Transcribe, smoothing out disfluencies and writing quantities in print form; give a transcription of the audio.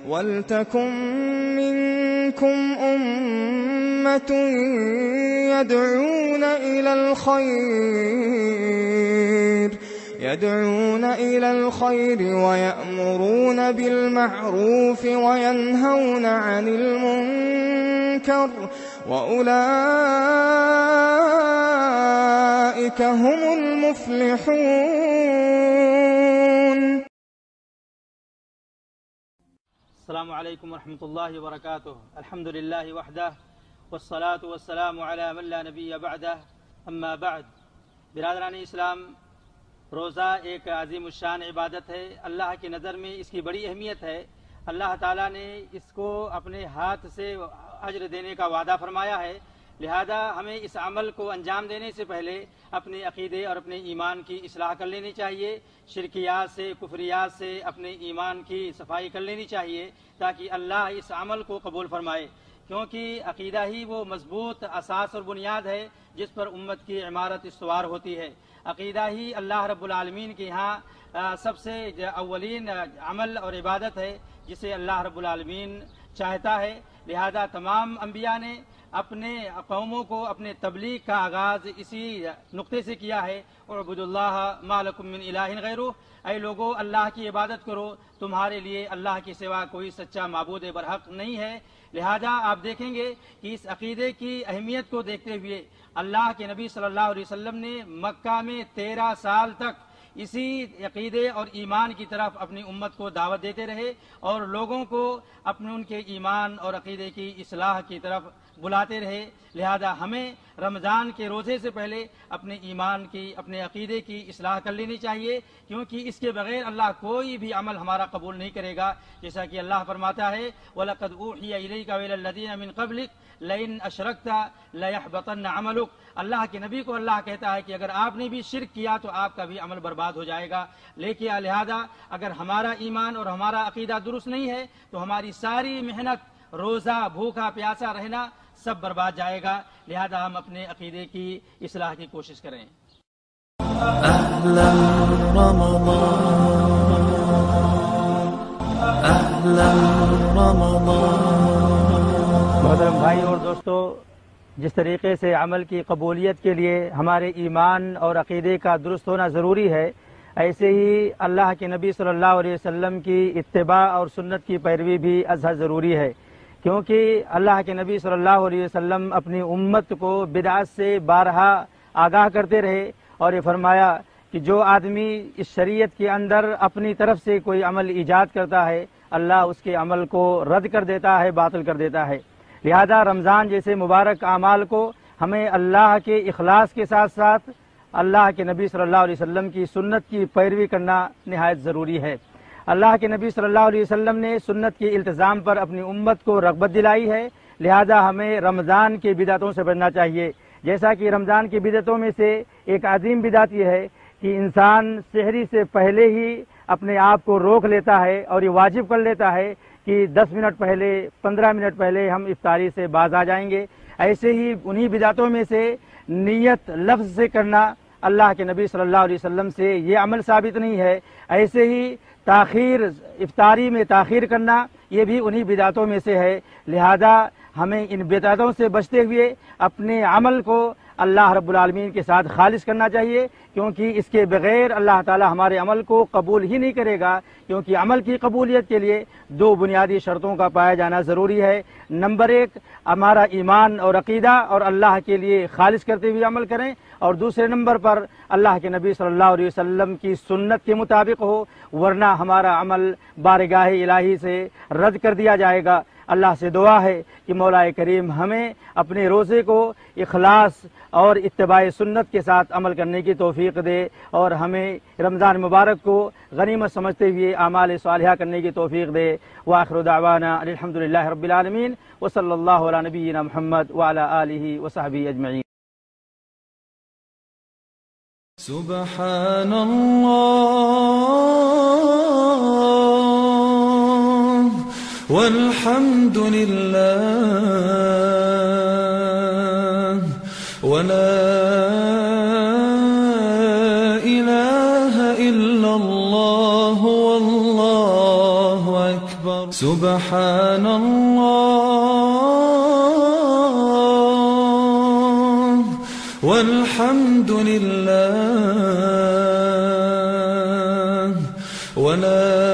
وَلْتَكُن مِّنكُمْ أُمَّةٌ يَدْعُونَ إِلَى الْخَيْرِ وَيَأْمُرُونَ بِالْمَعْرُوفِ وَيَنْهَوْنَ عَنِ الْمُنكَرِ وَأُولَئِكَ هُمُ الْمُفْلِحُونَ. السلام علیکم ورحمۃ اللہ وبرکاتہ. الحمد للہ وحدہ والصلاة والسلام علی من لا نبی بعدہ. اما بعد. برادران اسلام، روزہ ایک عظیم الشان عبادت ہے. اللہ کی نظر میں اس کی بڑی اہمیت ہے. اللہ تعالیٰ نے اس کو اپنے ہاتھ سے اجر دینے کا وعدہ فرمایا ہے. لہذا ہمیں اس عمل کو انجام دینے سے پہلے اپنے عقیدے اور اپنے ایمان کی اصلاح کر لینی چاہیے. شرکیات سے، کفریات سے اپنے ایمان کی صفائی کر لینی چاہیے تاکہ اللہ اس عمل کو قبول فرمائے، کیونکہ عقیدہ ہی وہ مضبوط اساس اور بنیاد ہے جس پر امت کی عمارت استوار ہوتی ہے. عقیدہ ہی اللہ رب العالمین کے ہاں سب سے اولین عمل اور عبادت ہے جسے اللہ رب العالمین چاہتا ہے. لہذا تمام انبیاء نے اپنے قوموں کو اپنے تبلیغ کا آغاز اسی نقطے سے کیا ہے. اعبدوا اللہ ما لکم من الہ غیرہ، اے لوگو اللہ کی عبادت کرو، تمہارے لیے اللہ کے سوا کوئی سچا معبود برحق نہیں ہے. لہذا آپ دیکھیں گے کہ اس عقیدے کی اہمیت کو دیکھتے ہوئے اللہ کے نبی صلی اللہ علیہ وسلم نے مکہ میں 13 سال تک اسی عقیدے اور ایمان کی طرف اپنی امت کو دعوت دیتے رہے اور لوگوں کو ان کے ایمان اور عقیدے کی اصلاح کی طرف بلاتے رہے. لہذا ہمیں رمضان کے روزے سے پہلے اپنے ایمان کی، اپنے عقیدے کی اصلاح کر لینی چاہیے، کیونکہ اس کے بغیر اللہ کوئی بھی عمل ہمارا قبول نہیں کرے گا. جیسا کہ اللہ فرماتا ہے وَلَقَدْ أُوحِيَ إِلَيْكَ وَإِلَى الَّذِينَ مِن قَبْلِكَ لَئِنْ أَشْرَكْتَ لَيَحْبَطَنَّ عَمَلُكَ. اللہ کے نبی کو اللہ کہتا ہے کہ اگر آپ نے بھی شرک کیا تو آپ کا بھی عمل برباد ہو جائے گا. لیکن لہذا اگر ہمارا ایمان اور ہمارا عقیدہ درست نہیں ہے تو ہماری ساری محنت، روزہ، بھوکا پیاسا رہنا سب برباد جائے گا. لہذا ہم اپنے عقیدے کی اصلاح کی کوشش کریں. اہلا رمضان اہلا رمضان. محترم بھائی اور دوستو، جس طریقے سے عمل کی قبولیت کے لیے ہمارے ایمان اور عقیدے کا درست ہونا ضروری ہے، ایسے ہی اللہ کے نبی صلی اللہ علیہ وسلم کی اتباع اور سنت کی پیروی بھی ازحد ضروری ہے، کیونکہ اللہ کے نبی صلی اللہ علیہ وسلم اپنی امت کو بدعت سے بارہا آگاہ کرتے رہے اور یہ فرمایا کہ جو آدمی اس شریعت کے اندر اپنی طرف سے کوئی عمل ایجاد کرتا ہے اللہ اس کے عمل کو رد کر دیتا ہے، باطل کر دیتا ہے. لہذا رمضان جیسے مبارک اعمال کو ہمیں اللہ کے اخلاص کے ساتھ ساتھ اللہ کے نبی صلی اللہ علیہ وسلم کی سنت کی پیروی کرنا نہایت ضروری ہے. اللہ کے نبی صلی اللہ علیہ وسلم نے سنت کے التزام پر اپنی امت کو رغبت دلائی ہے. لہذا ہمیں رمضان کی بدعتوں سے بچنا چاہیے. جیسا کہ رمضان کی بدعتوں میں سے ایک عظیم بدعت یہ ہے کہ انسان سحری سے پہلے ہی اپنے آپ کو روک لیتا ہے اور یہ واجب کر لیتا ہے کہ 10 منٹ پہلے، 15 منٹ پہلے ہم افطاری سے باز آ جائیں گے. ایسے ہی انہی بدعتوں میں سے نیت لفظ سے کرنا اللہ کے نبی صلی اللہ علیہ وسلم سے یہ عمل ثابت نہیں ہے. ایسے ہی تاخیر، افطاری میں تاخیر کرنا یہ بھی انہی بدعتوں میں سے ہے. لہذا ہمیں ان بدعتوں سے بچتے ہوئے اپنے عمل کو اللہ رب العالمین کے ساتھ خالص کرنا چاہیے، کیونکہ اس کے بغیر اللہ تعالی ہمارے عمل کو قبول ہی نہیں کرے گا. کیونکہ عمل کی قبولیت کے لیے 2 بنیادی شرطوں کا پایا جانا ضروری ہے. نمبر 1 ہمارا ایمان اور عقیدہ اور اللہ کے لیے خالص کرتے ہوئے عمل کریں، اور دوسرے نمبر پر اللہ کے نبی صلی اللہ علیہ وسلم کی سنت کے مطابق ہو، ورنہ ہمارا عمل بارگاہ الہی سے رد کر دیا جائے گا. اللہ سے دعا ہے کہ مولا کریم ہمیں اپنے روزے کو اخلاص اور اتباع سنت کے ساتھ عمل کرنے کی توفیق دے، اور ہمیں رمضان مبارک کو غنیمت سمجھتے ہوئے اعمال صالحہ کرنے کی توفیق دے. وآخر دعوانا الحمدللہ رب العالمین وصلی اللہ علی نبینا محمد وعلی آلہ وصحبہ اجمعین. سبحان اللہ والحمد للہ ولا الہ الا اللہ واللہ اکبر. سبحان الله والحمد لله ولا